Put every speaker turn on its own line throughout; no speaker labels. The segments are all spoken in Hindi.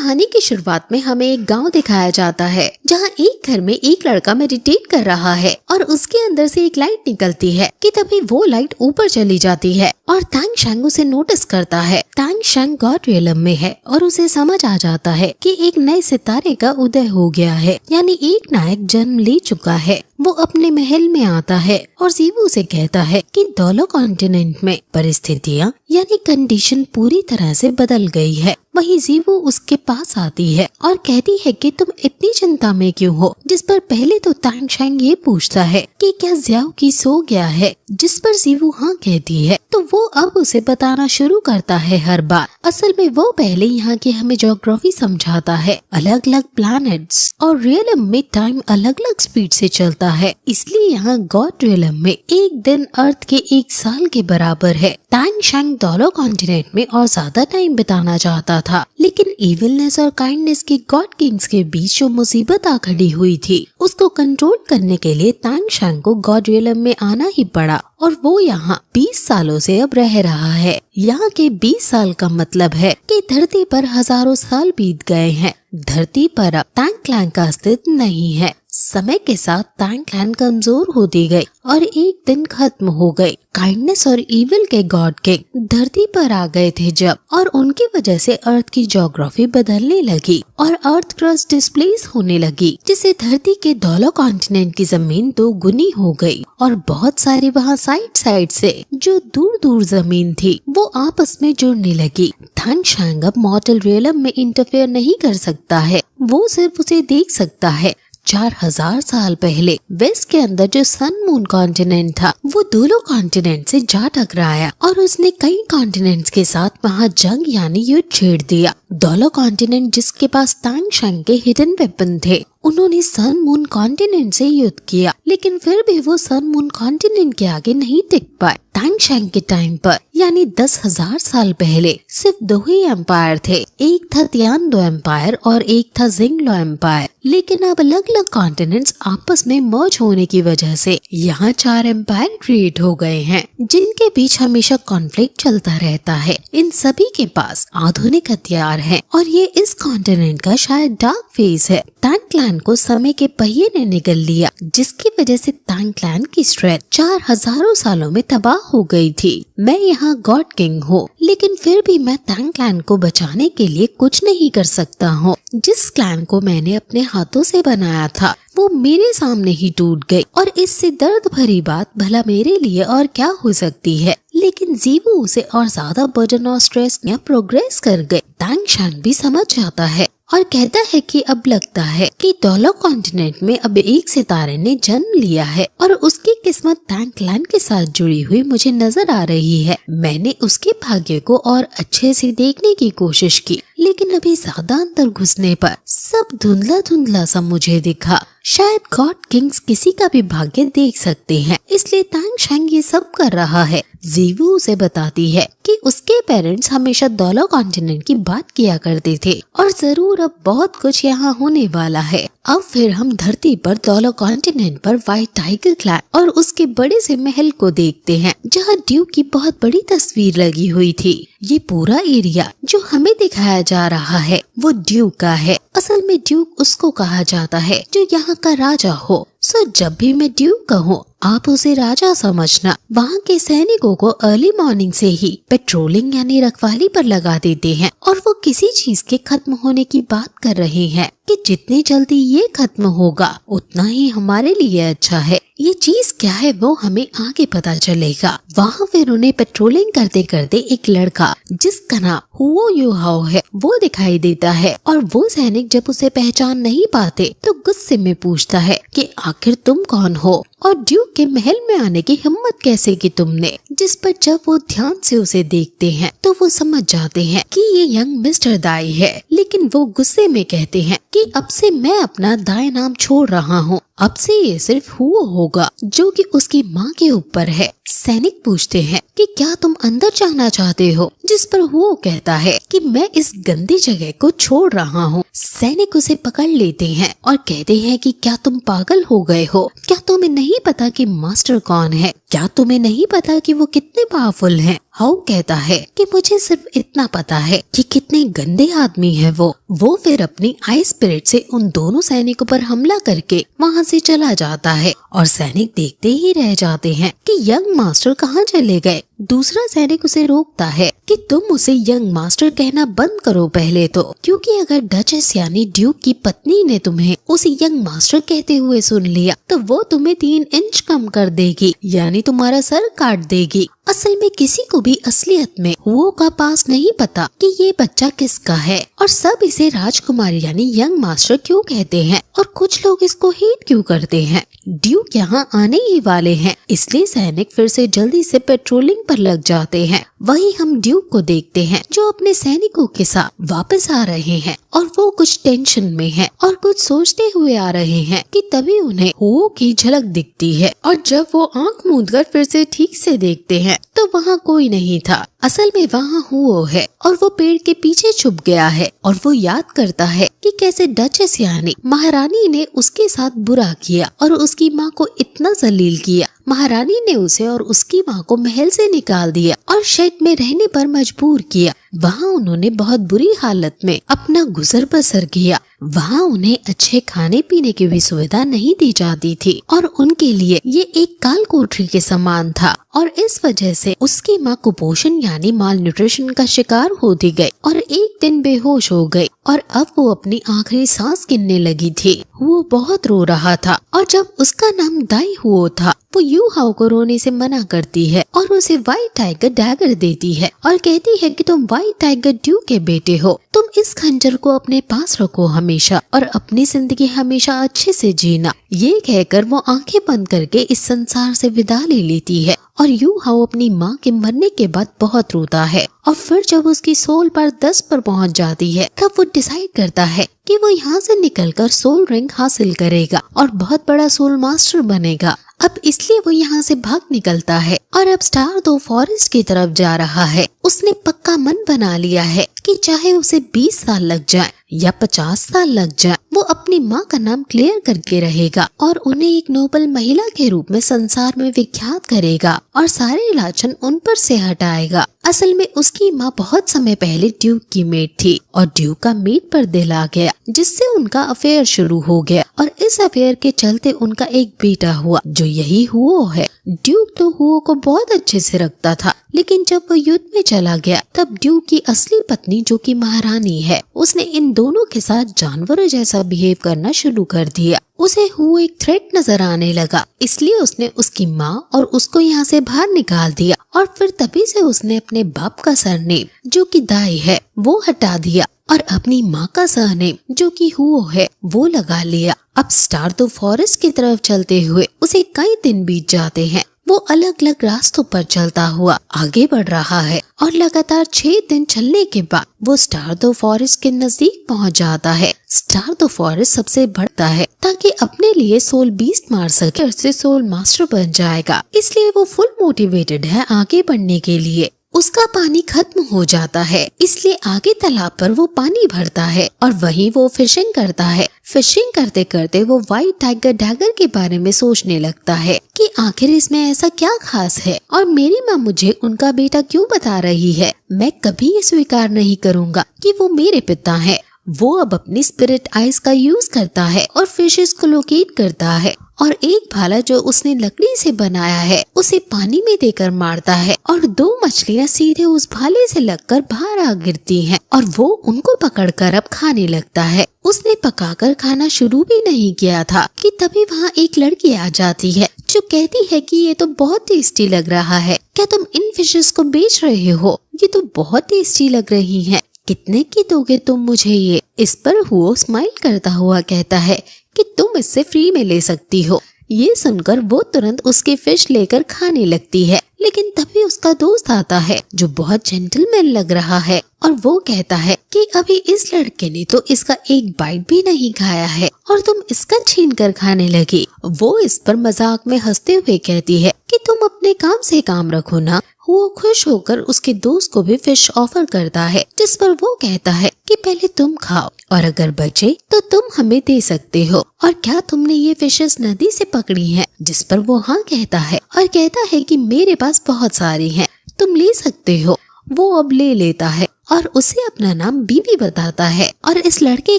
कहानी की शुरुआत में हमें एक गांव दिखाया जाता है जहां एक घर में एक लड़का मेडिटेट कर रहा है और उसके अंदर से एक लाइट निकलती है कि तभी वो लाइट ऊपर चली जाती है और तांग शैंग उसे नोटिस करता है। तांग शैंग गॉड रियलम में है और उसे समझ आ जाता है कि एक नए सितारे का उदय हो गया है, यानी एक नायक जन्म ले चुका है। वो अपने महल में आता है और जीवू से कहता है कि दोलो कॉन्टिनेंट में परिस्थितियाँ यानी कंडीशन पूरी तरह से बदल गई है। वहीं जीवू उसके पास आती है और कहती है कि तुम इतनी चिंता में क्यों हो, जिस पर पहले तो तांग शैंग ये पूछता है कि क्या ज़्याओ की सो गया है, जिस पर जीवू हाँ कहती है। तो वो अब उसे बताना शुरू करता है हर बार। असल में वो पहले यहाँ की हमें ज्योग्राफी समझाता है, अलग अलग प्लैनेट्स और रियलम में टाइम अलग अलग स्पीड से चलता है, इसलिए यहाँ गॉड रियलम में एक दिन अर्थ के एक साल के बराबर है। तांग शैंग दोलो कॉन्टिनेंट में और ज्यादा टाइम बिताना चाहता था, लेकिन इविलनेस और काइंडनेस के गॉड किंग्स के बीच जो मुसीबत आ खड़ी हुई थी उसको कंट्रोल करने के लिए तांग शैंग को गॉड रियलम में आना ही पड़ा और वो यहाँ 20 सालों से अब रह रहा है। यहाँ के 20 साल का मतलब है कि धरती पर हजारों साल बीत गए हैं। धरती पर अब तांग क्लैन का अस्तित्व नहीं है। समय के साथ तांग क्लैन कमजोर होती गई और एक दिन खत्म हो गई। काइंडनेस और इविल के गॉड किंग धरती पर आ गए थे जब, और उनकी वजह से अर्थ की ज्योग्राफी बदलने लगी और अर्थ क्रस्ट डिस्प्लेस होने लगी, जिससे धरती के दोलो कॉन्टिनेंट की जमीन 2 गुनी हो गई और बहुत सारी वहाँ साइड साइड से जो दूर दूर जमीन थी वो आपस में जुड़ने लगी। तांग शैंग अब मॉर्टल रियलम में इंटरफेयर नहीं कर सकता है, वो सिर्फ उसे देख सकता है। 4000 साल पहले वेस्ट के अंदर जो सन मून कॉन्टिनेंट था वो दोलो कॉन्टिनेंट से जा टकराया और उसने कई कॉन्टिनेंट्स के साथ वहाँ जंग यानी युद्ध छेड़ दिया। दोलो कॉन्टिनेंट जिसके पास तांग शैंग के हिडन वेपन थे, उन्होंने सन मून कॉन्टिनेंट से युद्ध किया, लेकिन फिर भी वो सन मून कॉन्टिनेंट के आगे नहीं टिक पाए। तांग शैंग के टाइम पर यानी 10,000 साल पहले सिर्फ 2 ही एम्पायर थे, एक था तियानडो एम्पायर और एक था जिंगलो एम्पायर। लेकिन अब अलग अलग कॉन्टिनेंट्स आपस में मर्ज होने की वजह से यहाँ 4 एम्पायर क्रिएट हो गए हैं, जिनके बीच हमेशा कॉन्फ्लिक्ट चलता रहता है। इन सभी के पास आधुनिक हथियार हैं और ये इस कॉन्टिनेंट का शायद डार्क फेज है। तांग क्लैन को समय के पहिए ने निगल लिया, जिसकी वजह से तांग क्लैन की स्ट्रेंथ 4000 सालों में तबाह हो गई थी। मैं यहाँ गॉड किंग हूँ, लेकिन फिर भी मैं तांग क्लैन को बचाने के लिए कुछ नहीं कर सकता हूँ। जिस क्लैन को मैंने अपने हाथों से बनाया था वो मेरे सामने ही टूट गई और इससे दर्द भरी बात भला मेरे लिए और क्या हो सकती है। लेकिन जीवू उसे और ज्यादा बर्डन और स्ट्रेस में प्रोग्रेस कर गए। तांग शैंग भी समझ जाता है और कहता है कि अब लगता है कि दोलो कॉन्टिनेंट में अब एक सितारे ने जन्म लिया है और उसकी किस्मत तांग क्लैन के साथ जुड़ी हुई मुझे नजर आ रही है। मैंने उसके भाग्य को और अच्छे से देखने की कोशिश की, लेकिन अभी ज्यादा अंदर घुसने पर सब धुंधला धुंधला सा मुझे दिखा। शायद गॉड किंग्स किसी का भी भाग्य देख सकते हैं, इसलिए तांग शैंग ये सब कर रहा है। जीवू उसे बताती है कि उसके पेरेंट्स हमेशा दोलो कॉन्टिनेंट की बात किया करते थे और जरूर अब बहुत कुछ यहाँ होने वाला है। अब फिर हम धरती पर दोलो कॉन्टिनेंट पर व्हाइट टाइगर क्लैन और उसके बड़े से महल को देखते हैं, जहाँ ड्यूक की बहुत बड़ी तस्वीर लगी हुई थी। ये पूरा एरिया जो हमें दिखाया जा रहा है वो ड्यूक का है। असल में ड्यूक उसको कहा जाता है जो यहाँ का राजा हो। सो जब भी मैं ड्यूक कहूँ आप उसे राजा समझना। वहाँ के सैनिकों को अर्ली मॉर्निंग से ही पेट्रोलिंग यानी रखवाली पर लगा देते हैं और वो किसी चीज के खत्म होने की बात कर रहे हैं कि जितनी जल्दी ये खत्म होगा उतना ही हमारे लिए अच्छा है। ये चीज क्या है वो हमें आगे पता चलेगा। वहाँ फिर उन्हें पेट्रोलिंग करते करते एक लड़का जिसका नाम हुओ युहाओ है वो दिखाई देता है और वो सैनिक जब उसे पहचान नहीं पाते तो गुस्से में पूछता है कि आखिर तुम कौन हो और ड्यूक के महल में आने की हिम्मत कैसे की तुमने। जिस पर जब वो ध्यान से उसे देखते हैं तो वो समझ जाते हैं कि ये यंग मिस्टर दाई है, लेकिन वो गुस्से में कहते हैं कि अब से मैं अपना दाई नाम छोड़ रहा हूँ, अब से ये सिर्फ हुओ होगा, जो कि उसकी माँ के ऊपर है। सैनिक पूछते हैं कि क्या तुम अंदर जाना चाहते हो, जिस पर हुओ कहता है कि मैं इस गंदी जगह को छोड़ रहा हूँ। सैनिक उसे पकड़ लेते हैं और कहते हैं कि क्या तुम पागल हो गए हो, क्या तुम्हें नहीं पता कि मास्टर कौन है। क्या तुम्हें नहीं पता कि वो कितने पावरफुल हैं? हाउ कहता है कि मुझे सिर्फ इतना पता है कि कितने गंदे आदमी है वो फिर अपनी आइस स्पिरिट से उन दोनों सैनिकों पर हमला करके वहाँ से चला जाता है और सैनिक देखते ही रह जाते हैं कि यंग मास्टर कहाँ चले गए। दूसरा सैनिक उसे रोकता है कि तुम उसे यंग मास्टर कहना बंद करो पहले तो, क्योंकि अगर डचेस यानी ड्यूक की पत्नी ने तुम्हें उसे यंग मास्टर कहते हुए सुन लिया तो वो तुम्हें 3 इंच कम कर देगी, यानी तुम्हारा सर काट देगी। असल में किसी को भी असलियत में हुओ का पास नहीं पता कि ये बच्चा किसका है और सब इसे राजकुमार यानी यंग मास्टर क्यों कहते हैं और कुछ लोग इसको हेट क्यों करते हैं। ड्यूक यहाँ आने ही वाले हैं, इसलिए सैनिक फिर से जल्दी से पेट्रोलिंग पर लग जाते हैं। वहीं हम ड्यूक को देखते हैं जो अपने सैनिकों के साथ वापस आ रहे हैं और वो कुछ टेंशन में हैं और कुछ सोचते हुए आ रहे हैं कि तभी उन्हें हुओ की झलक दिखती है और जब वो आंख मूंदकर फिर से ठीक से देखते हैं तो वहाँ कोई नहीं था। असल में वहाँ हुओ है और वो पेड़ के पीछे छुप गया है और वो याद करता है कि कैसे डचेस यानी महारानी ने उसके साथ बुरा किया और उसकी माँ को इतना जलील किया। महारानी ने उसे और उसकी माँ को महल से निकाल दिया और शेड में रहने पर मजबूर किया। वहाँ उन्होंने बहुत बुरी हालत में अपना गुजर बसर किया। वहाँ उन्हें अच्छे खाने पीने की भी सुविधा नहीं दी जाती थी और उनके लिए ये एक काल कोठरी के समान था और इस वजह से उसकी माँ कुपोषण यानी माल न्यूट्रिशन का शिकार होती गई और एक दिन बेहोश हो गई और अब वो अपनी आखिरी सांस गिनने लगी थी। वो बहुत रो रहा था और जब उसका नाम दाई हुओ था वो यू हाओ को रोने से मना करती है और उसे व्हाइट टाइगर डैगर देती है और कहती है कि तुम व्हाइट टाइगर ड्यू के बेटे हो, तुम इस खंजर को अपने पास रखो हमेशा और अपनी जिंदगी हमेशा अच्छे से जीना। ये कहकर वो आंखें बंद करके इस संसार से विदा ले लेती है और यू हाओ अपनी माँ के मरने के बाद बहुत रोता है और फिर जब उसकी सोल पर 10 पर पहुँच जाती है तब वो डिसाइड करता है कि वो यहाँ से निकलकर सोल रैंक हासिल करेगा और बहुत बड़ा सोल मास्टर बनेगा। अब इसलिए वो यहाँ से भाग निकलता है और अब स्टार दो फॉरेस्ट की तरफ जा रहा है। उसने पक्का मन बना लिया है कि चाहे उसे 20 साल लग जाए या 50 साल लग जाए वो अपनी माँ का नाम क्लियर करके रहेगा और उन्हें एक नोबल महिला के रूप में संसार में विख्यात करेगा और सारे लाछन उन पर से हटाएगा। असल में उसकी माँ बहुत समय पहले ड्यूक की मेड थी और ड्यूक का मेड पर दिल आ गया जिससे उनका अफेयर शुरू हो गया और इस अफेयर के चलते उनका एक बेटा हुआ जो यही हुओ है। ड्यूक तो हुओ को बहुत अच्छे से रखता था, लेकिन जब वो युद्ध में चला गया तब ड्यूक की असली पत्नी जो कि महारानी है उसने इन दोनों के साथ जानवरों जैसा बिहेव करना शुरू कर दिया। उसे हुओ एक थ्रेट नजर आने लगा, इसलिए उसने उसकी माँ और उसको यहाँ से बाहर निकाल दिया और फिर तभी से उसने अपने बाप का सरनेम जो कि दाई है वो हटा दिया और अपनी माँ का सरनेम जो कि हुओ है वो लगा लिया। अब स्टार दो फॉरेस्ट की तरफ चलते हुए उसे कई दिन बीत जाते हैं। वो अलग अलग रास्तों पर चलता हुआ आगे बढ़ रहा है और लगातार 6 दिन चलने के बाद वो स्टार दो फॉरेस्ट के नजदीक पहुंच जाता है। स्टार दो फॉरेस्ट सबसे बढ़ता है ताकि अपने लिए सोल बीस्ट मार सके और से सोल मास्टर बन जाएगा, इसलिए वो फुल मोटिवेटेड है आगे बढ़ने के लिए। उसका पानी खत्म हो जाता है इसलिए आगे तालाब पर वो पानी भरता है और वहीं वो फिशिंग करता है। फिशिंग करते करते वो व्हाइट टाइगर डैगर के बारे में सोचने लगता है कि आखिर इसमें ऐसा क्या खास है और मेरी माँ मुझे उनका बेटा क्यों बता रही है। मैं कभी ये स्वीकार नहीं करूँगा कि वो मेरे पिता है। वो अब अपनी स्पिरिट आइज का यूज करता है और फिशेस को लोकेट करता है और एक भाला जो उसने लकड़ी से बनाया है उसे पानी में देकर मारता है और 2 मछलियाँ सीधे उस भाले से लगकर बाहर आ गिरती हैं और वो उनको पकड़कर अब खाने लगता है। उसने पकाकर खाना शुरू भी नहीं किया था कि तभी वहाँ एक लड़की आ जाती है जो कहती है कि ये तो बहुत टेस्टी लग रहा है, क्या तुम इन फिशेस को बेच रहे हो? ये तो बहुत टेस्टी लग रही हैं, कितने की दोगे तुम मुझे ये? इस पर हुओ स्माइल करता हुआ कहता है कि तुम इससे फ्री में ले सकती हो। ये सुनकर वो तुरंत उसकी फिश लेकर खाने लगती है। लेकिन तभी उसका दोस्त आता है जो बहुत जेंटलमैन लग रहा है और वो कहता है कि अभी इस लड़के ने तो इसका एक बाइट भी नहीं खाया है और तुम इसका छीन कर खाने लगी। वो इस पर मजाक में हंसते हुए कहती है कि तुम अपने काम से काम रखो ना। वो खुश होकर उसके दोस्त को भी फिश ऑफर करता है, जिस पर वो कहता है कि पहले तुम खाओ और अगर बचे तो तुम हमें दे सकते हो। और क्या तुमने ये फिशेस नदी से पकड़ी हैं? जिस पर वो हाँ कहता है और कहता है कि मेरे पास बहुत सारी हैं, तुम ले सकते हो। वो अब ले लेता है और उसे अपना नाम बीबी बताता है और इस लड़के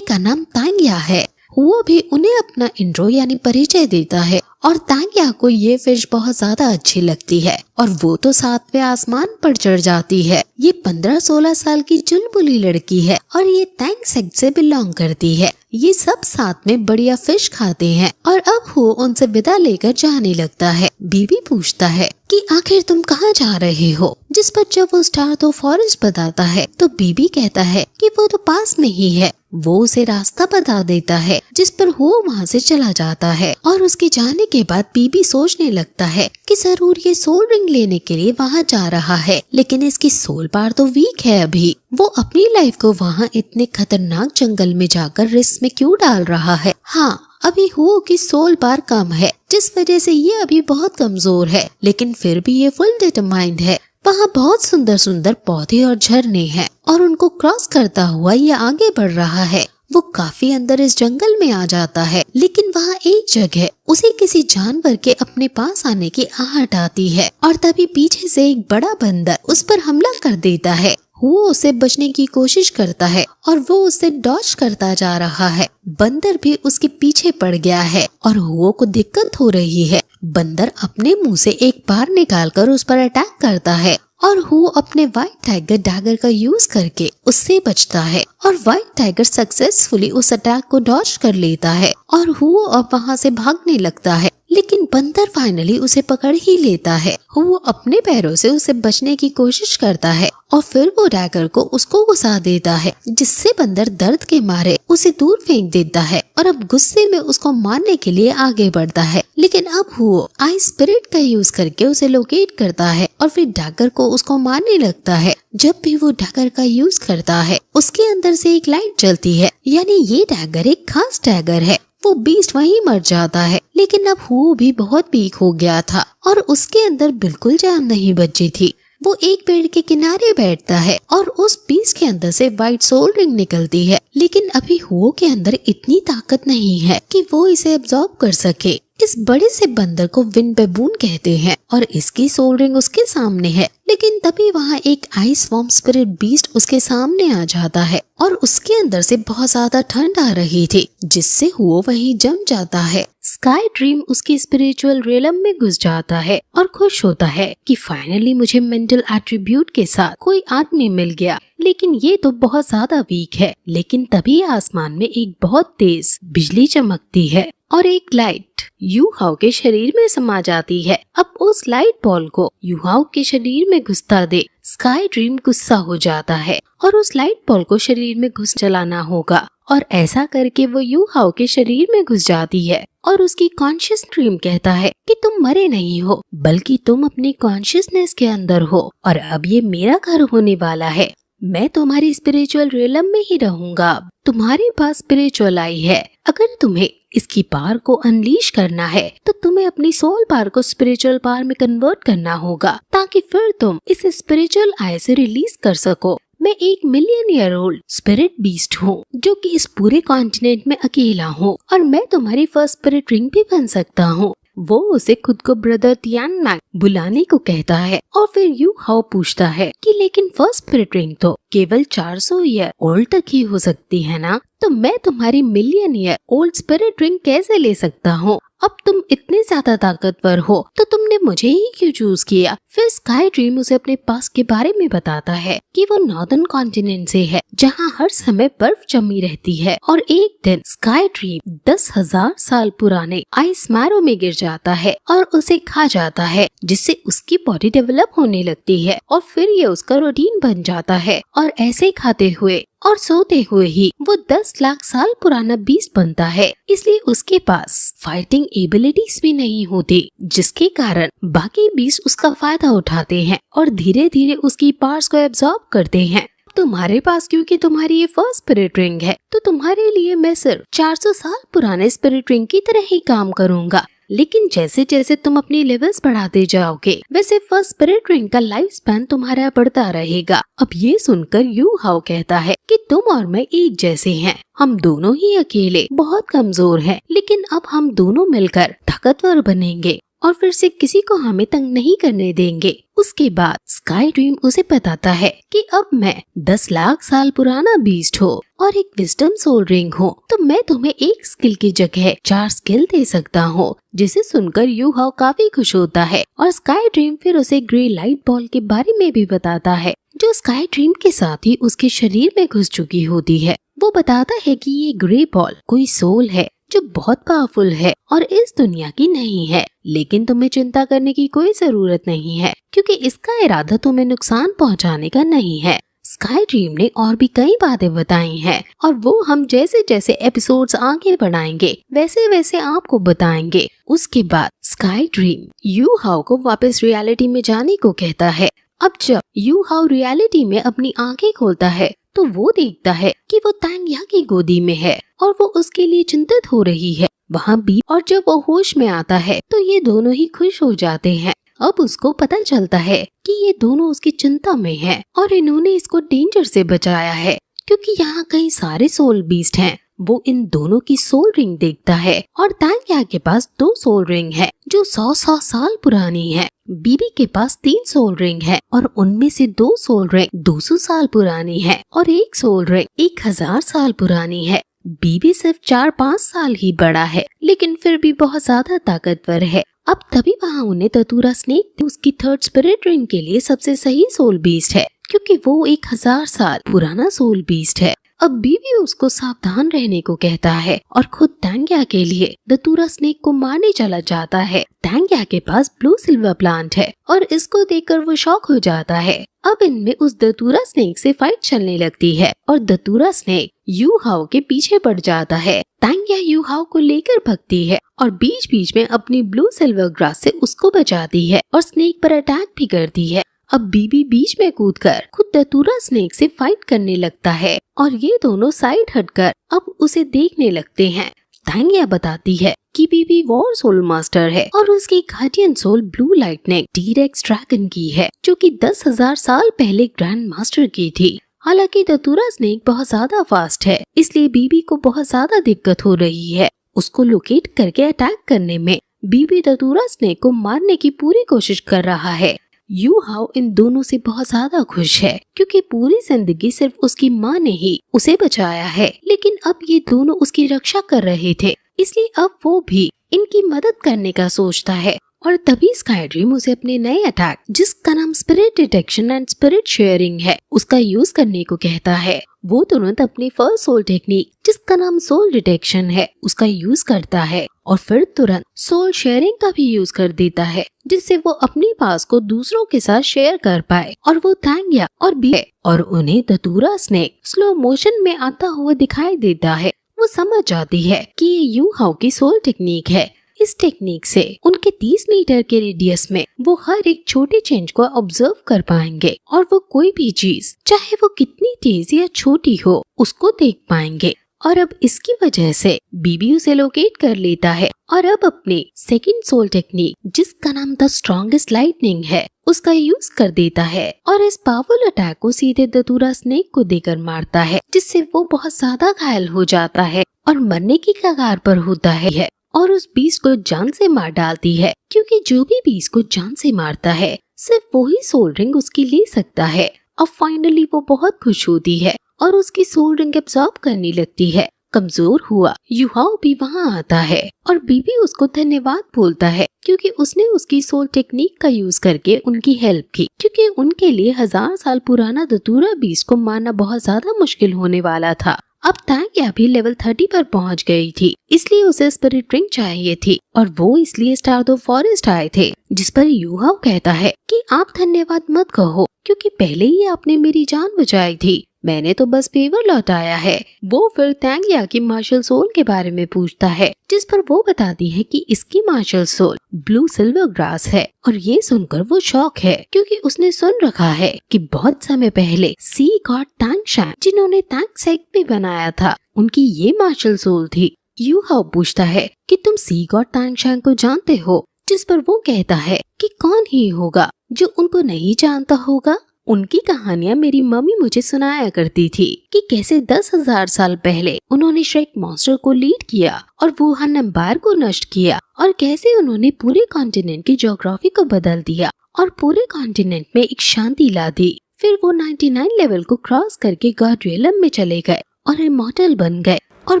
का नाम तांग्या है। वो भी उन्हें अपना इंट्रो यानी परिचय देता है और तांग्या को ये फिश बहुत ज्यादा अच्छी लगती है और वो तो 7वें आसमान पर चढ़ जाती है। ये 15-16 साल की चुलबुली लड़की है और ये टैंक सेक्ट से बिलोंग करती है। ये सब साथ में बढ़िया फिश खाते हैं और अब वो उनसे विदा लेकर जाने लगता है। बीबी पूछता है कि आखिर तुम कहाँ जा रहे हो? जिस पर जब वो स्टार तो फॉरेस्ट बताता है तो बीबी कहता है कि वो तो पास में ही है। वो उसे रास्ता बता देता है, जिस पर वो वहाँ से चला जाता है और उसके जाने के बाद बीबी सोचने लगता है कि जरूर ये सोल रिंग लेने के लिए वहाँ जा रहा है, लेकिन इसकी सोल पावर तो वीक है। अभी वो अपनी लाइफ को वहाँ इतने खतरनाक जंगल में जाकर रिस्क में क्यों डाल रहा है? हाँ, अभी हुओ की सोल पावर कम है, जिस वजह से ये अभी बहुत कमजोर है, लेकिन फिर भी ये फुल डिटरमाइंड है। वहाँ बहुत सुंदर सुंदर पौधे और झरने हैं और उनको क्रॉस करता हुआ ये आगे बढ़ रहा है। वो काफी अंदर इस जंगल में आ जाता है, लेकिन वहाँ एक जगह उसे किसी जानवर के अपने पास आने की आहट आती है और तभी पीछे से एक बड़ा बंदर उस पर हमला कर देता है। वो उसे बचने की कोशिश करता है और वो उसे डॉज करता जा रहा है। बंदर भी उसके पीछे पड़ गया है और हुओ को दिक्कत हो रही है। बंदर अपने मुंह से एक बार निकालकर उस पर अटैक करता है और वो अपने व्हाइट टाइगर डैगर का यूज करके उससे बचता है और व्हाइट टाइगर सक्सेसफुली उस अटैक को डॉज कर लेता है और वो अब वहाँ से भागने लगता है, लेकिन बंदर फाइनली उसे पकड़ ही लेता है। वो अपने पैरों से उसे बचने की कोशिश करता है और फिर वो डैगर को उसको घुसा देता है, जिससे बंदर दर्द के मारे उसे दूर फेंक देता है और अब गुस्से में उसको मारने के लिए आगे बढ़ता है। लेकिन अब वो आई स्पिरिट का यूज करके उसे लोकेट करता है और फिर डैगर को उसको मारने लगता है। जब भी वो डैगर का यूज करता है उसके अंदर से एक लाइट जलती है, यानी ये डैगर एक खास डैगर है। वो बीस्ट वहीं मर जाता है, लेकिन अब वो भी बहुत वीक हो गया था और उसके अंदर बिल्कुल जान नहीं बची थी। वो एक पेड़ के किनारे बैठता है और उस बीस्ट के अंदर से व्हाइट सोल रिंग निकलती है, लेकिन अभी हुओ के अंदर इतनी ताकत नहीं है कि वो इसे एब्जॉर्ब कर सके। इस बड़े से बंदर को विंड बेबून कहते हैं और इसकी सोल रिंग उसके सामने है, लेकिन तभी वहाँ एक आइस वॉर्म स्पिरिट बीस्ट उसके सामने आ जाता है और उसके अंदर से बहुत ज्यादा ठंड आ रही थी, जिससे वो वहीं जम जाता है। स्काई ड्रीम उसकी स्पिरिचुअल रियलम में घुस जाता है और खुश होता है कि फाइनली मुझे मेंटल एट्रीब्यूट के साथ कोई आदमी मिल गया, लेकिन ये तो बहुत ज्यादा वीक है। लेकिन तभी आसमान में एक बहुत तेज बिजली चमकती है और एक लाइट यूहाओ के शरीर में समा जाती है। अब उस लाइट बॉल को यूहाओ के शरीर में घुसता दे स्काई ड्रीम गुस्सा हो जाता है और उस लाइट बॉल को शरीर में घुस चलाना होगा और ऐसा करके वो यूहाओ के शरीर में घुस जाती है और उसकी कॉन्शियस ड्रीम कहता है कि तुम मरे नहीं हो, बल्कि तुम अपनी कॉन्शियसनेस के अंदर हो और अब ये मेरा घर होने वाला है। मैं तुम्हारी स्पिरिचुअल रियलम में ही रहूंगा। तुम्हारे पास स्पिरिचुअल आई है। अगर तुम्हें इसकी पावर को अनलीश करना है तो तुम्हें अपनी सोल पावर को स्पिरिचुअल पावर में कन्वर्ट करना होगा, ताकि फिर तुम इस स्पिरिचुअल आई से रिलीज कर सको। मैं 1 million year old spirit beast हूँ जो कि इस पूरे कॉन्टिनेंट में अकेला हूँ और मैं तुम्हारी फर्स्ट स्पिरिट रिंग भी बन सकता हूँ। वो उसे खुद को ब्रदर तियान मैक बुलाने को कहता है और फिर यूहाओ पूछता है कि लेकिन फर्स्ट स्पिरिट रिंग तो केवल 400 ईयर ओल्ड तक ही हो सकती है ना, तो मैं तुम्हारी million year old spirit ring कैसे ले सकता हूँ? अब तुम इतने ज्यादा ताकतवर हो तो तुमने मुझे ही क्यों चूज किया? फिर स्काई ड्रीम उसे अपने पास के बारे में बताता है कि वो नॉर्दर्न कॉन्टिनेंट से है जहाँ हर समय बर्फ जमी रहती है और एक दिन स्काई ड्रीम 10,000 साल पुराने आइस मैरो में गिर जाता है और उसे खा जाता है, जिससे उसकी बॉडी डेवलप होने लगती है और फिर ये उसका रूटीन बन जाता है और ऐसे खाते हुए और सोते हुए ही वो 10 लाख साल पुराना बीस्ट बनता है। इसलिए उसके पास फाइटिंग एबिलिटीज भी नहीं होती, जिसके कारण बाकी बीस्ट उसका फायदा फायदा उठाते हैं और धीरे धीरे उसकी पार्ट्स को एब्जॉर्ब करते हैं। तुम्हारे पास क्योंकि तुम्हारी ये फर्स्ट स्पिरिट रिंग है तो तुम्हारे लिए मैं सिर्फ 400 साल पुराने स्पिरिट रिंग की तरह ही काम करूँगा। लेकिन जैसे जैसे तुम अपनी लेवल्स बढ़ाते जाओगे वैसे फर्स्ट स्पिरिट रिंग का लाइफ स्पैन तुम्हारा बढ़ता रहेगा। अब ये सुनकर यू हाओ कहता है कि तुम और मैं एक जैसे हैं, हम दोनों ही अकेले बहुत कमजोर हैं, लेकिन अब हम दोनों मिलकर ताकतवर बनेंगे और फिर से किसी को हमें तंग नहीं करने देंगे। उसके बाद स्काई ड्रीम उसे बताता है कि अब मैं 10 लाख साल पुराना बीस्ट हूँ और एक विजडम सोल रिंग हूँ, तो मैं तुम्हें एक स्किल की जगह 4 स्किल दे सकता हूँ। जिसे सुनकर यू हाओ काफी खुश होता है और स्काई ड्रीम फिर उसे ग्रे लाइट बॉल के बारे में भी बताता है जो स्काई ड्रीम के साथ ही उसके शरीर में घुस चुकी होती है। वो बताता है कि ये ग्रे बॉल कोई सोल है जो बहुत पावरफुल है और इस दुनिया की नहीं है, लेकिन तुम्हें चिंता करने की कोई जरूरत नहीं है क्योंकि इसका इरादा तुम्हें नुकसान पहुंचाने का नहीं है। स्काई ड्रीम ने और भी कई बातें बताई हैं और वो हम जैसे जैसे एपिसोड्स आगे बढ़ाएंगे वैसे वैसे आपको बताएंगे। उसके बाद स्काई ड्रीम यू हाओ को वापस रियलिटी में जाने को कहता है। अब जब यू हाओ रियलिटी में अपनी आंखें खोलता है तो वो देखता है कि वो तांग्या की गोदी में है और वो उसके लिए चिंतित हो रही है वहाँ भी। और जब वो होश में आता है तो ये दोनों ही खुश हो जाते हैं। अब उसको पता चलता है कि ये दोनों उसकी चिंता में हैं और इन्होंने इसको डेंजर से बचाया है क्योंकि यहाँ कई सारे सोल बीस्ट हैं। वो इन दोनों की सोल रिंग देखता है और तांग्या के पास 2 सोल रिंग है जो 100 साल पुरानी है। बीबी के पास 3 सोल रिंग है और उनमें से 2 सोल रिंग 200 साल पुरानी है और एक सोल रिंग 1000 साल पुरानी है। बीबी सिर्फ 4-5 साल ही बड़ा है लेकिन फिर भी बहुत ज्यादा ताकतवर है। अब तभी वहाँ उन्हें ततुरा स्नेक उसकी 3rd स्पिरिट रिंग के लिए सबसे सही सोल बीस्ट है क्योंकि वो 1000 साल पुराना सोल बीस्ट है। अब बीबी उसको सावधान रहने को कहता है और खुद तांग्या के लिए दतूरा स्नेक को मारने चला जाता है। तांग्या के पास ब्लू सिल्वर प्लांट है और इसको देखकर वो शॉक हो जाता है। अब इनमें उस दतूरा स्नेक से फाइट चलने लगती है और दतूरा स्नेक यू हाओ के पीछे पड़ जाता है। तांग्या यू हाओ को लेकर भगती है और बीच बीच में अपनी ब्लू सिल्वर ग्रास से उसको बचाती है और स्नेक पर अटैक भी करती है। अब बीबी बीच में कूदकर खुद दतूरा स्नेक से फाइट करने लगता है और ये दोनों साइड हटकर अब उसे देखने लगते हैं। तांग्या बताती है कि बीबी वॉर सोल मास्टर है और उसकी guardian soul blue lightning T rex dragon की है जो कि 10,000 साल पहले ग्रैंड मास्टर की थी। हालांकि दतूरा स्नेक बहुत ज्यादा फास्ट है इसलिए बीबी को बहुत ज्यादा दिक्कत हो रही है। उसको लोकेट करके अटैक करने में बीबी दतूरा स्नेक को मारने की पूरी कोशिश कर रहा है। यू हाओ इन दोनों से बहुत ज्यादा खुश है क्योंकि पूरी जिंदगी सिर्फ उसकी माँ ने ही उसे बचाया है, लेकिन अब ये दोनों उसकी रक्षा कर रहे थे इसलिए अब वो भी इनकी मदद करने का सोचता है। और तभी स्काई ड्रीम उसे अपने नए अटैक जिसका नाम spirit detection and spirit sharing है उसका यूज करने को कहता है। वो तुरंत अपनी फर्स्ट सोल टेक्निक जिसका नाम सोल डिटेक्शन है उसका यूज करता है और फिर तुरंत सोल शेयरिंग का भी यूज कर देता है जिससे वो अपनी पास को दूसरों के साथ शेयर कर पाए। और वो तांग्या और बी और उन्हें दतूरा स्नेक स्लो मोशन में आता हुआ दिखाई देता है। वो समझ जाती है कि ये यू हाओ की सोल टेक्निक है। इस टेक्निक से उनके 30 मीटर के रेडियस में वो हर एक छोटे चेंज को ऑब्जर्व कर पाएंगे और वो कोई भी चीज चाहे वो कितनी तेज या छोटी हो उसको देख पाएंगे। और अब इसकी वजह से बीबी उसे लोकेट कर लेता है और अब अपने सेकंड सोल टेक्निक जिसका नाम द स्ट्रॉन्गेस्ट लाइटनिंग है उसका यूज कर देता है और इस पावरफुल अटैक को सीधे दतूरा स्नेक को देकर मारता है जिससे वो बहुत ज्यादा घायल हो जाता है और मरने की कगार पर होता है और उस बीस्ट को जान से मार डालती है क्योंकि जो भी बीस्ट को जान से मारता है सिर्फ वो ही सोल रिंग उसकी ले सकता है। अब फाइनली वो बहुत खुश होती है और उसकी सोल रिंग एब्जॉर्ब करने लगती है। कमजोर हुआ यू हाओ भी वहाँ आता है और बीबी उसको धन्यवाद बोलता है क्योंकि उसने उसकी सोल टेक्निक का यूज करके उनकी हेल्प की क्योंकि उनके लिए 1000 साल पुराना दतूरा बीस्ट को मारना बहुत ज्यादा मुश्किल होने वाला था। अब तांग्या भी लेवल 30 पर पहुंच गई थी इसलिए उसे स्पिरिट रिंग चाहिए थी और वो इसलिए स्टार दो फॉरेस्ट आए थे जिस पर यू हाओ कहता है कि आप धन्यवाद मत कहो क्योंकि पहले ही आपने मेरी जान बचाई थी। मैंने तो बस फेवर लौटाया है। वो फिर तांगिया की मार्शल सोल के बारे में पूछता है, जिस पर वो बताती है कि इसकी martial soul blue silver grass है। और ये सुनकर वो शॉक है, क्योंकि उसने सुन रखा है कि बहुत समय पहले सी गॉड तांग शैंग, जिन्होंने तांग सेक्ट भी बनाया था, उनकी ये मार्शल सोल थी। यू हाओ पूछता है कि तुम सी गॉड तांग शैंग को जानते हो, जिस पर वो कहता है कि कौन ही होगा जो उनको नहीं जानता होगा। उनकी कहानियां मेरी मम्मी मुझे सुनाया करती थी कि कैसे 10,000 साल पहले उन्होंने श्रेक मॉन्स्टर को लीड किया और वुहान एम्पायर को नष्ट किया, और कैसे उन्होंने पूरे कॉन्टिनेंट की ज्योग्राफी को बदल दिया और पूरे कॉन्टिनेंट में एक शांति ला दी। फिर वो 99 लेवल को क्रॉस करके गॉड रियलम में चले गए और इमॉर्टल बन गए। और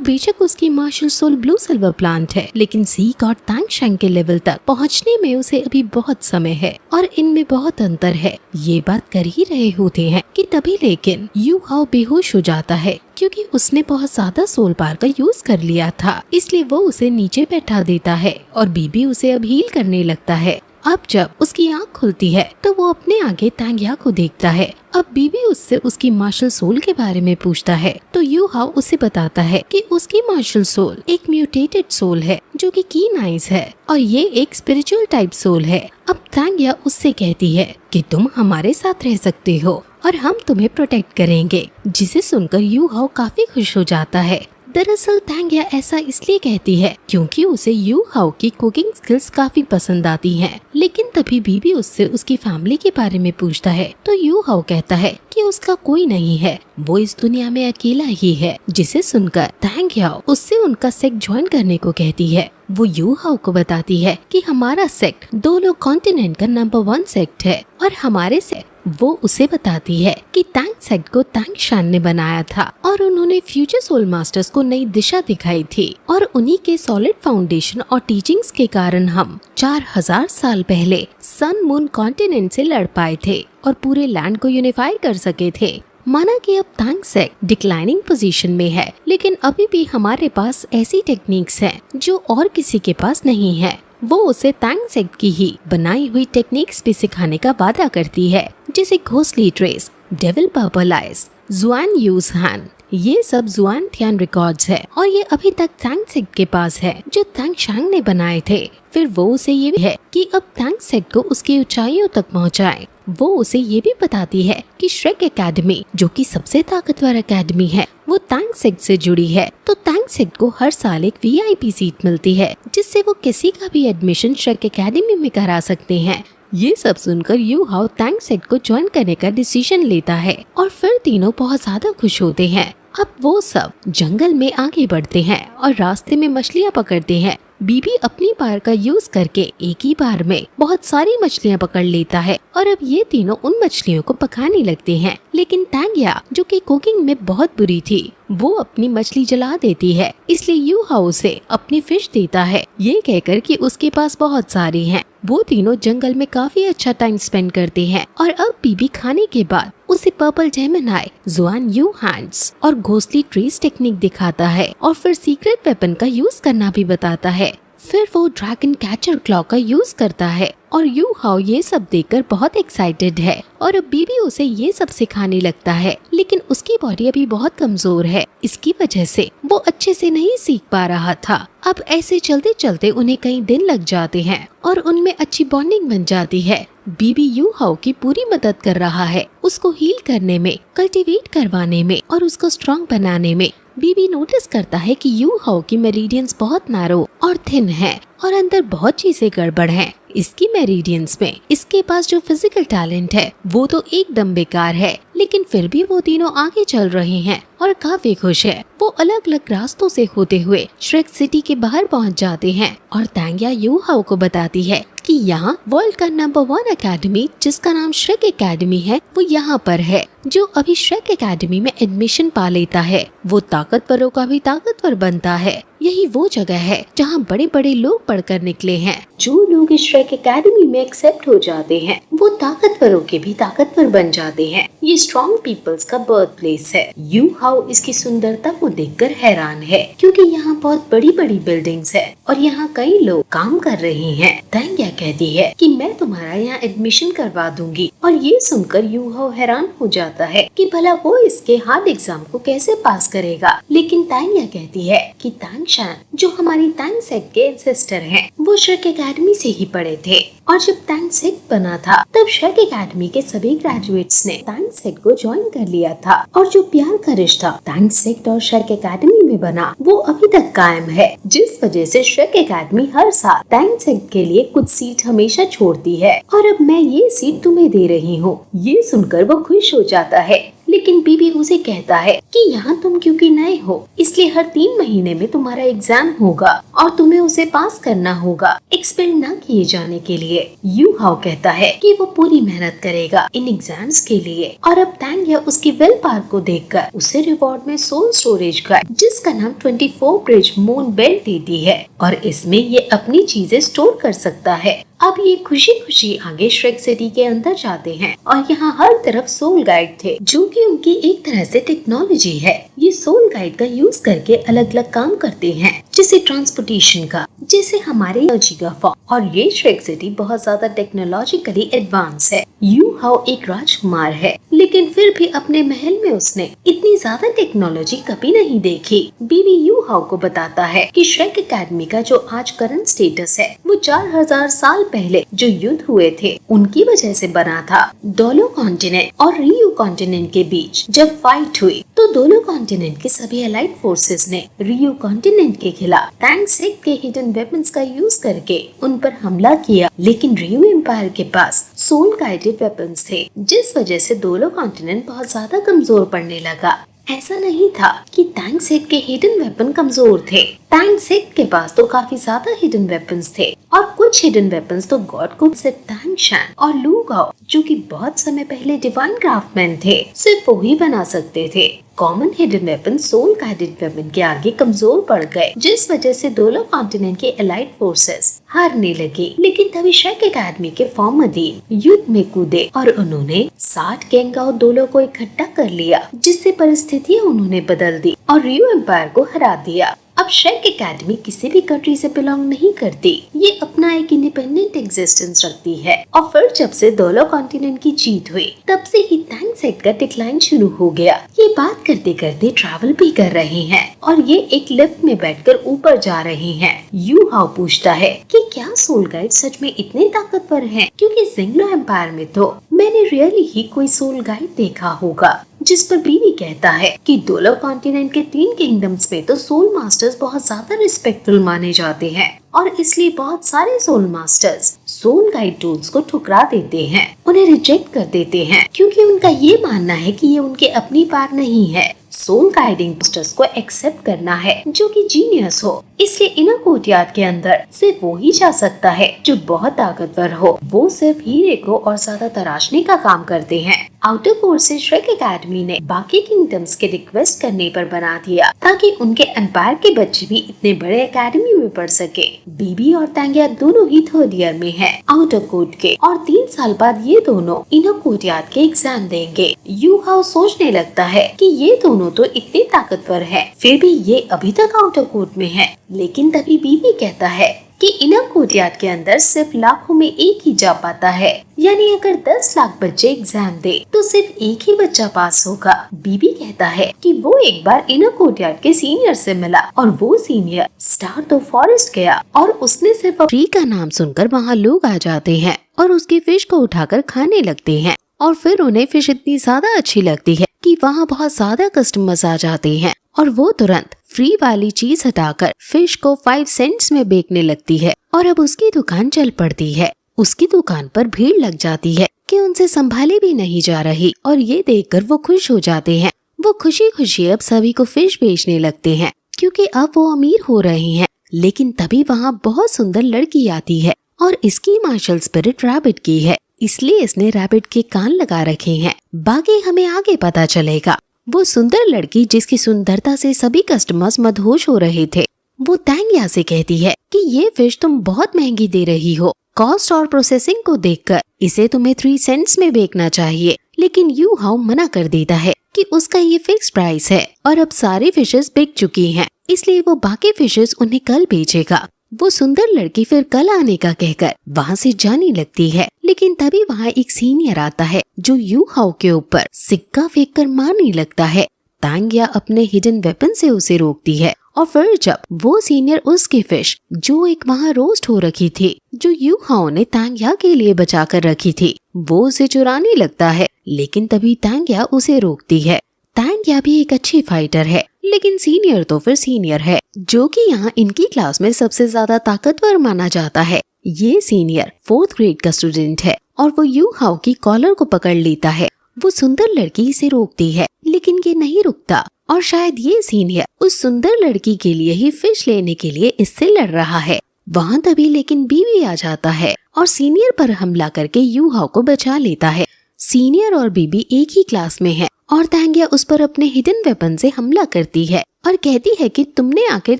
बेशक उसकी martial soul blue silver plant है, लेकिन सी गॉड तांग शैंग के लेवल तक पहुंचने में उसे अभी बहुत समय है और इनमें बहुत अंतर है। ये बात कर ही रहे होते हैं कि तभी लेकिन यू हाओ बेहोश हो जाता है, क्योंकि उसने बहुत ज्यादा सोल पावर का यूज कर लिया था। इसलिए वो उसे नीचे बैठा देता है और बीबी उसे अब हील करने लगता है। अब जब उसकी आंख खुलती है तो वो अपने आगे तांगिया को देखता है। अब बीबी उससे उसकी मार्शल सोल के बारे में पूछता है, तो यू हाओ उसे बताता है कि उसकी मार्शल सोल एक म्यूटेटेड सोल है जो कि कीन आइज है, और ये एक स्पिरिचुअल टाइप सोल है। अब तांगिया उससे कहती है कि तुम हमारे साथ रह सकते हो और हम तुम्हें प्रोटेक्ट करेंगे, जिसे सुनकर यू हाओ काफी खुश हो जाता है। दरअसल तांगिया ऐसा इसलिए कहती है क्योंकि उसे यू हाओ की कुकिंग स्किल्स काफी पसंद आती हैं। लेकिन तभी बीबी उससे उसकी फैमिली के बारे में पूछता है, तो यू हाओ कहता है कि उसका कोई नहीं है, वो इस दुनिया में अकेला ही है। जिसे सुनकर तांगिया उससे उनका सेक्ट ज्वाइन करने को कहती है। वो यू हाओ को बताती है कि हमारा सेक्ट 2 लोग कॉन्टिनेंट का नंबर 1 सेक्ट है और हमारे से वो उसे बताती है कि तांग सेक्ट को तांग शान ने बनाया था और उन्होंने फ्यूचर सोल मास्टर्स को नई दिशा दिखाई थी, और उन्हीं के सॉलिड फाउंडेशन और टीचिंग्स के कारण हम 4000 साल पहले सन मून कॉन्टिनेंट से लड़ पाए थे और पूरे लैंड को यूनिफाई कर सके थे। माना कि अब तांग सेक्ट डिक्लाइनिंग पोजीशन में है, लेकिन अभी भी हमारे पास ऐसी टेक्निक्स हैं जो और किसी के पास नहीं है। वो उसे तांग सेक्ट की ही बनाई हुई टेक्निक्स भी सिखाने का वादा करती है, जैसे ghostly trace, devil purple eyes, जुआन यूज हैंड। ये सब जुआन थियान रिकॉर्ड्स है और ये अभी तक तांग सेक्ट के पास है जो तांग शैंग ने बनाए थे। फिर वो उसे ये भी है कि अब तांग सेक्ट को उसकी ऊंचाइयों तक पहुंचाए। वो उसे ये भी बताती है कि श्रेक एकेडमी, जो कि सबसे ताकतवर एकेडमी है, वो तांग सेक्ट से जुड़ी है। तो तांग सेक्ट को हर साल एक VIP सीट मिलती है, जिससे वो किसी का भी एडमिशन श्रेक एकेडमी में करा सकते हैं। ये सब सुनकर यू हाओ तांग सेक्ट को ज्वाइन करने का डिसीजन लेता है और फिर तीनों बहुत ज्यादा खुश होते हैं। अब वो सब जंगल में आगे बढ़ते हैं और रास्ते में मछलियाँ पकड़ते हैं। बीबी अपनी पावर का यूज करके एक ही बार में बहुत सारी मछलियाँ पकड़ लेता है और अब ये तीनों उन मछलियों को पकाने लगते हैं। लेकिन तांगिया, जो कि कुकिंग में बहुत बुरी थी, वो अपनी मछली जला देती है। इसलिए यू हाओ से अपनी फिश देता है, ये कहकर कि उसके पास बहुत सारी हैं। वो तीनों जंगल में काफी अच्छा टाइम स्पेंड करते हैं और अब बीबी खाने के बाद उसे पर्पल जेमिनाई, जुआन यू हैंड्स और घोस्टली ट्रेस टेक्निक दिखाता है और फिर सीक्रेट वेपन का यूज करना भी बताता है। फिर वो ड्रैगन कैचर क्लॉ का यूज करता है और यू हाओ ये सब देखकर बहुत एक्साइटेड है और अब बीबी उसे ये सब सिखाने लगता है। लेकिन उसकी बॉडी अभी बहुत कमजोर है, इसकी वजह से वो अच्छे से नहीं सीख पा रहा था। अब ऐसे चलते चलते उन्हें कई दिन लग जाते हैं और उनमें अच्छी बॉन्डिंग बन जाती है। बीबी यू हाओ की पूरी मदद कर रहा है, उसको हील करने में, कल्टीवेट करवाने में और उसको स्ट्रॉन्ग बनाने में। बीबी नोटिस करता है कि यू हाओ की मेरिडियंस बहुत नैरो और थिन है और अंदर बहुत चीजें गड़बड़ हैं। इसकी मेरिडियंस में इसके पास जो फिजिकल टैलेंट है वो तो एकदम बेकार है, लेकिन फिर भी वो तीनों आगे चल रहे हैं और काफी खुश है। वो अलग अलग रास्तों से होते हुए श्रेक सिटी के बाहर पहुंच जाते हैं और तांगिया यू हाओ को बताती है कि यहाँ वर्ल्ड का नंबर 1 एकेडमी, जिसका नाम श्रेक एकेडमी है, वो यहाँ पर है। जो अभी श्रेक एकेडमी में एडमिशन पा लेता है वो ताकतवरों का भी ताकतवर बनता है। यही वो जगह है जहाँ बड़े बड़े लोग पढ़कर निकले हैं। जो लोग इस श्रेक एकेडमी में एक्सेप्ट हो जाते हैं वो ताकतवरों के भी ताकतवर बन जाते हैं। ये स्ट्रॉन्ग पीपल्स का बर्थ प्लेस है। यू हाउ इसकी सुंदरता को देखकर हैरान है क्योंकि यहाँ बहुत बड़ी बड़ी बिल्डिंग्स है और यहाँ कई लोग काम कर रहे हैं। तांग्या कहती है कि मैं तुम्हारा यहाँ एडमिशन करवा दूंगी और ये सुनकर यू हाउ हैरान हो जाता है कि भला वो इसके हार्ड एग्जाम को कैसे पास करेगा। लेकिन तांग्या कहती है कि तांगशान जो हमारी तांगसेक के एंसेस्टर हैं, वो श्रेक एकेडमी से ही पढ़े थे और जब तांगसेक बना था तब श्रेक एकेडमी के सभी ग्रेजुएट्स ने तांगसेक को ज्वाइन कर लिया था और जो प्यार का रिश्ता तांगसेक और श्रेक एकेडमी में बना वो अभी तक कायम है, जिस वजह से श्रेक एकेडमी हर साल तांगसेक के लिए कुछ सीट हमेशा छोड़ती है और अब मैं ये सीट तुम्हें दे रही हूँ। ये सुनकर वो खुश हो जाता है, लेकिन बीबी उसे कहता है कि यहाँ तुम क्योंकि नए हो इसलिए हर 3 महीने में तुम्हारा एग्जाम होगा और तुम्हें उसे पास करना होगा एक्सपेल न किए जाने के लिए। यू हाउ कहता है कि वो पूरी मेहनत करेगा इन एग्जाम्स के लिए और अब तांग्या उसकी विल पावर को देखकर उसे रिवॉर्ड में सोल स्टोरेज का जिसका नाम 24 ब्रिज मून बेल्ट देती है और इसमें ये अपनी चीजें स्टोर कर सकता है। अब ये खुशी खुशी आगे श्रेक सिटी के अंदर जाते हैं और यहाँ हर तरफ सोल गाइड थे जो कि उनकी एक तरह से टेक्नोलॉजी है। ये सोल गाइड का यूज करके अलग अलग काम करते हैं, जैसे ट्रांसपोर्टेशन का, जैसे हमारे एनर्जी का फॉर्म। और ये श्रेक सिटी बहुत ज्यादा टेक्नोलॉजिकली एडवांस है। यू हाउ एक राजकुमार है, लेकिन फिर भी अपने महल में उसने इतनी ज्यादा टेक्नोलॉजी कभी नहीं देखी। बीबी यू हाउ को बताता है कि श्रेक एकेडमी का जो आज करंट स्टेटस है वो 4000 साल पहले जो युद्ध हुए थे उनकी वजह से बना था। दोलो कॉन्टिनेंट और रियो कॉन्टिनेंट के बीच जब फाइट हुई तो दोलो कॉन्टिनेंट के सभी एलाइड फोर्सेस ने रियो कॉन्टिनेंट के खिलाफ तांगसेक के हिडन वेपन्स का यूज करके उन पर हमला किया, लेकिन रियो एम्पायर के पास सोल गाइडेड वेपन्स थे, जिस वजह से दोलो कॉन्टिनेंट बहुत ज्यादा कमजोर पड़ने लगा। ऐसा नहीं था कि तांगसेक के हिडन वेपन कमजोर थे, तांगसेक के पास तो काफी ज्यादा हिडन वेपन्स थे और कुछ हिडन वेपन्स तो गॉड को सिर्फ तांगशान और लू गाओ जो कि बहुत समय पहले डिवाइन क्राफ्टमैन थे सिर्फ वो ही बना सकते थे। Common hidden weapon soul guided weapon के आगे कमजोर पड़ गए, जिस वजह से दोलो कॉन्टिनेंट के एलाइड फोर्सेस हारने लगे। लेकिन तभी श्रेक एकेडमी के फॉर्मदीन युद्ध में कूदे और उन्होंने 60 गैंग और दोलो को इकट्ठा कर लिया, जिससे परिस्थितियां उन्होंने बदल दी और रियो एम्पायर को हरा दिया। अब श्रेक एकेडमी किसी भी कंट्री से बिलोंग नहीं करती, ये अपना एक इंडिपेंडेंट एग्जिस्टेंस रखती है। और फिर जब से दोलो कॉन्टिनेंट की जीत हुई तब से ही तांगसेक का डिक्लाइन शुरू हो गया। ये बात करते करते ट्रैवल भी कर रहे हैं और ये एक लिफ्ट में बैठकर ऊपर जा रहे हैं। यू हाउ पूछता है कि क्या सोल गाइड सच में इतने ताकतवर हैं? क्योंकि जिंगलो एम्पायर में तो मैंने रियली ही कोई सोल गाइड देखा होगा। जिस पर बीवी कहता है कि दोलो कॉन्टिनेंट के 3 किंगडम्स में तो सोल मास्टर्स बहुत ज्यादा रिस्पेक्टफुल माने जाते हैं और इसलिए बहुत सारे soul masters soul guide tools को ठुकरा देते हैं, उन्हें रिजेक्ट कर देते हैं क्योंकि उनका ये मानना है कि ये उनके अपनी पार नहीं है। सोल गाइडिंग मास्टर्स को एक्सेप्ट करना है जो कि जीनियस हो, इसलिए इनर कोर्टयार्ड के अंदर सिर्फ वो ही जा सकता है जो बहुत ताकतवर हो। वो सिर्फ हीरे को और ज्यादा तराशने का काम करते हैं। आउटर कोर्ट से श्रेक एकेडमी ने बाकी किंगडम्स के रिक्वेस्ट करने पर बना दिया ताकि उनके एम्पायर के बच्चे भी इतने बड़े एकेडमी में पढ़ सके। बीबी और तांग्या दोनों ही 3rd ईयर में है आउटर कोर्ट के और 3 साल बाद ये दोनों इनर कोर्टयार्ड के एग्जाम देंगे। यू हाउ सोचने लगता है कि ये दोनों तो इतने ताकतवर है, फिर भी ये अभी तक आउटर कोर्ट में है। लेकिन तभी बीबी कहता है कि इनर कोर्टयार्ड के अंदर सिर्फ लाखों में एक ही जा पाता है, यानी अगर 10 लाख बच्चे एग्जाम दे तो सिर्फ एक ही बच्चा पास होगा। बीबी कहता है कि वो एक बार इनर कोर्टयार्ड के सीनियर से मिला और वो सीनियर स्टार तो फॉरेस्ट गया और उसने सिर्फ फ्री का नाम सुनकर वहाँ लोग आ जाते हैं और उसकी फिश को उठाकर खाने लगते हैं और फिर उन्हें फिश इतनी ज्यादा अच्छी लगती है कि वहाँ बहुत ज्यादा कस्टमर्स आ जाते हैं और वो तुरंत फ्री वाली चीज हटाकर फिश को 5 सेंट्स में बेचने लगती है और अब उसकी दुकान चल पड़ती है। उसकी दुकान पर भीड़ लग जाती है कि उनसे संभाली भी नहीं जा रही और ये देखकर वो खुश हो जाते हैं। वो खुशी खुशी अब सभी को फिश बेचने लगते हैं क्योंकि अब वो अमीर हो रहे हैं। लेकिन तभी वहाँ बहुत सुंदर लड़की आती है और इसकी मार्शल स्पिरिट रैबिट की है, इसलिए इसने रैबिट के कान लगा रखे हैं। बाकी हमें आगे पता चलेगा। वो सुंदर लड़की जिसकी सुंदरता से सभी कस्टमर्स मदहोश हो रहे थे, वो तांग्या से कहती है कि ये फिश तुम बहुत महंगी दे रही हो। कॉस्ट और प्रोसेसिंग को देखकर इसे तुम्हें 3 सेंट्स में बेचना चाहिए, लेकिन यू हाउ मना कर देता है कि उसका ये फिक्स प्राइस है और अब सारी फिशेस बिक चुकी हैं, इसलिए वो बाकी फिशेस उन्हें कल बेचेगा। वो सुंदर लड़की फिर कल आने का कहकर वहाँ से जाने लगती है, लेकिन तभी वहाँ एक सीनियर आता है जो यू हाउ के ऊपर सिक्का फेंक कर मारने लगता है। तांग्या अपने हिडन वेपन से उसे रोकती है और फिर जब वो सीनियर उसकी फिश जो एक वहाँ रोस्ट हो रखी थी, जो यू हाउ ने तांग्या के लिए बचा कर रखी थी, वो उसे चुराने लगता है, लेकिन तभी तांग्या उसे रोकती है। तांग्या भी एक अच्छी फाइटर है, लेकिन सीनियर तो फिर सीनियर है, जो कि यहाँ इनकी क्लास में सबसे ज्यादा ताकतवर माना जाता है। ये सीनियर 4th ग्रेड का स्टूडेंट है और वो यू हाउ की कॉलर को पकड़ लेता है। वो सुंदर लड़की इसे रोकती है, लेकिन ये नहीं रुकता और शायद ये सीनियर उस सुंदर लड़की के लिए ही फिश लेने के लिए इससे लड़ रहा है। वहाँ तभी लेकिन बीवी आ जाता है और सीनियर पर हमला करके यू हाउ को बचा लेता है। सीनियर और बीबी एक ही क्लास में है और तांग्या उस पर अपने हिडन वेपन से हमला करती है और कहती है कि तुमने आखिर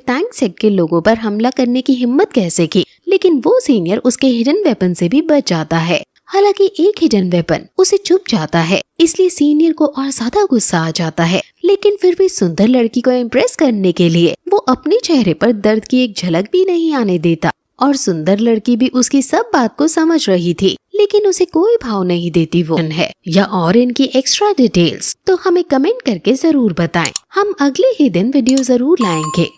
तांग सेक्ट के लोगों पर हमला करने की हिम्मत कैसे की, लेकिन वो सीनियर उसके हिडन वेपन से भी बच जाता है। हालांकि एक हिडन वेपन उसे चुप जाता है, इसलिए सीनियर को और ज्यादा गुस्सा आ जाता है, लेकिन फिर भी सुंदर लड़की को इम्प्रेस करने के लिए वो अपने चेहरे पर दर्द की एक झलक भी नहीं आने देता और सुंदर लड़की भी उसकी सब बात को समझ रही थी, लेकिन उसे कोई भाव नहीं देती वो है। या और इनकी एक्स्ट्रा डिटेल्स तो हमें कमेंट करके जरूर बताएं। हम अगले ही दिन वीडियो जरूर लाएंगे।